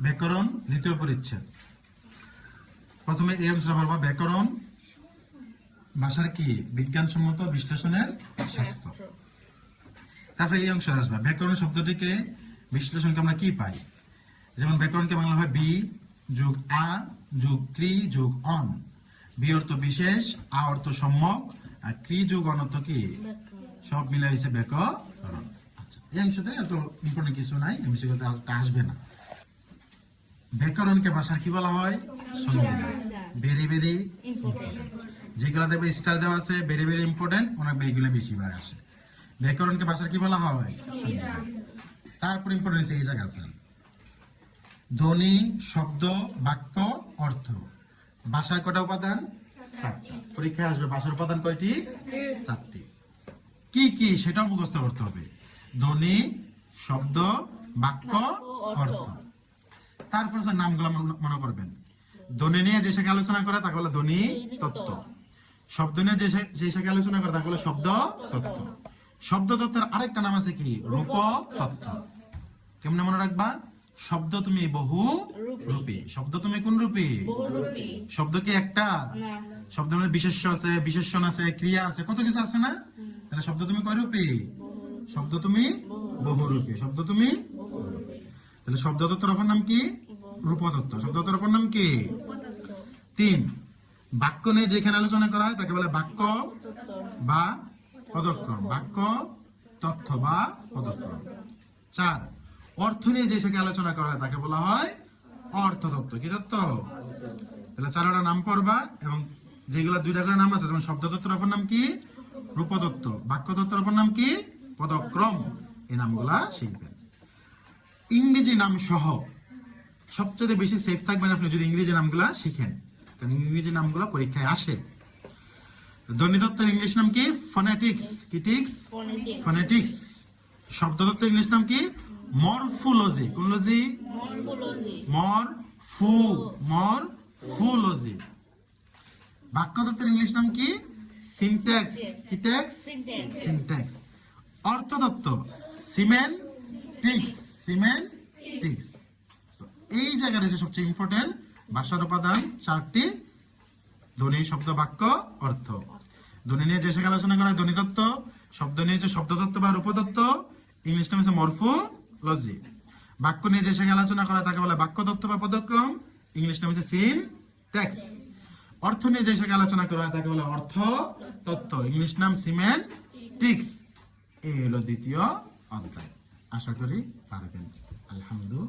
ব্যাকরণ দ্বিতীয় পরিচ্ছেদ। প্রথমে এই অংশটা বলবো, ব্যাকরণ ভাষার কি বিজ্ঞানসম্মত বিশ্লেষণের শাস্ত্র। তারপরে এই অংশ আসবে, ব্যাকরণ শব্দটিকে বিশ্লেষণকে আমরা কি পাই। যেমন ব্যাকরণকে বাংলা হয় বি যোগ আ যোগ ক্রি যোগ অন। বি অর্থ বিশেষ, আ অর্থ সম্যক, আর ক্রি যোগ অন অর্থ কি সব মিলে হয়েছে ব্যাকরণ। আচ্ছা, এই অংশতে এত ইম্পর্টেন্ট কিছু নাই, এমসি করতে আসবে না। ব্যাকরণকে ভাষার কি বলা হয়? সংবিধান। Very very important. যেগুলো দেখবে স্টার দেওয়া আছে ভেরি ভেরি ইম্পর্টেন্ট, ওনার এইগুলো বেশি বার আসে। ব্যাকরণকে ভাষার কি বলা হয়? সংবিধান। তারপর ইম্পর্টেন্ট এই জায়গা আছে ধ্বনি, শব্দ, বাক্য, অর্থ। ভাষার কটা উপাদান? চারটি। পরীক্ষায় আসবে ভাষার উপাদান কয়টি? চারটি। কি কি সেটা মুখস্থ করতে হবে। ধ্বনি, শব্দ, বাক্য, অর্থ। তারপর নামগুলো মনে করবেন। ধ্বনি নিয়ে যে শাখা আলোচনা করে তাকে বলে ধ্বনি তত্ত্ব। শব্দ নিয়ে যে শাখা আলোচনা করে তাকে বলে শব্দ তত্ত্ব। শব্দ তত্ত্বের আরেকটা নাম আছে কি? রূপ তত্ত্ব। কেমনে মনে রাখবা? শব্দ তুমি বহু রূপী। শব্দ তুমি কোন রূপী? শব্দ কি একটা? শব্দের মধ্যে বিশেষ্য আছে, বিশেষণ আছে, ক্রিয়া আছে, কত কিছু আছে না? তাহলে শব্দ তুমি কয় রূপী? শব্দ তুমি বহুরূপী। শব্দ তুমি, তাহলে শব্দ তত্ত্বের অপর নাম কি? রূপতত্ত্ব। শব্দ তত্ত্বের অপর নাম কি? 3 বাক্য নিয়ে যেখানে আলোচনা করা হয় তাকে বলে বাক্য বা পদক্রম। বাক্য, তথ্য বা পদক্রম। 4 অর্থ নিয়ে যে শাখায় আলোচনা করা হয় তাকে বলা হয় অর্থতত্ত্ব। কি তত্ত্ব? তাহলে 4টা নাম পড়বা, এবং যেগুলা 2টা করে নাম আছে, যেমন শব্দ তত্ত্বের অপর নাম কি? রূপতত্ত্ব। বাক্য তত্ত্বের অপর নাম কি? পদক্রম। এই নামগুলা শিখবেন। ইংরেজি নাম সহ সবচেয়ে বেশি সেফ থাকবেন আপনি যদি ইংরেজি নামগুলা শিখেন, কারণ ইংরেজি নামগুলা পরীক্ষায় আসে। ধ্বনিতত্ত্বের ইংলিশ নাম কি? ফনেটিক্স। কি টিক্স? ফনেটিক্স। শব্দতত্ত্বের ইংলিশ নাম কি? মরফোলজি। কোন লজি? মরফোলজি। বাক্যতত্ত্বের ইংলিশ নাম কি? সিনট্যাক্স। কি ট্যাক্স? সিনট্যাক্স। অর্থতত্ত্ব সিমেন্টিক্স। সিমেন্টিক্স। এই জায়গাটা হচ্ছে সবচেয়ে ইম্পর্টেন্ট। ভাষার উপাদান 4টি, ধ্বনি, শব্দ, বাক্য, অর্থ। ধ্বনি নিয়ে যে শাখা আলোচনা করা হয় ধ্বনিতত্ত্ব। শব্দ নিয়ে হচ্ছে শব্দতত্ত্ব বা রূপতত্ত্ব, ইংলিশ নাম হচ্ছে মরফোলজি। বাক্য নিয়ে যে শাখা আলোচনা করা হয় তাকে বলে বাক্যতত্ত্ব বা পদক্রম, ইংলিশ নাম হচ্ছে সিনট্যাক্স। অর্থ নিয়ে যে শাখা আলোচনা করা হয় তাকে বলে অর্থতত্ত্ব, ইংলিশ নাম সিমেন্টিক্স। এই হলো দ্বিতীয় অধ্যায়। আশা করি পারবেন। আলহামদুলিল্লাহ।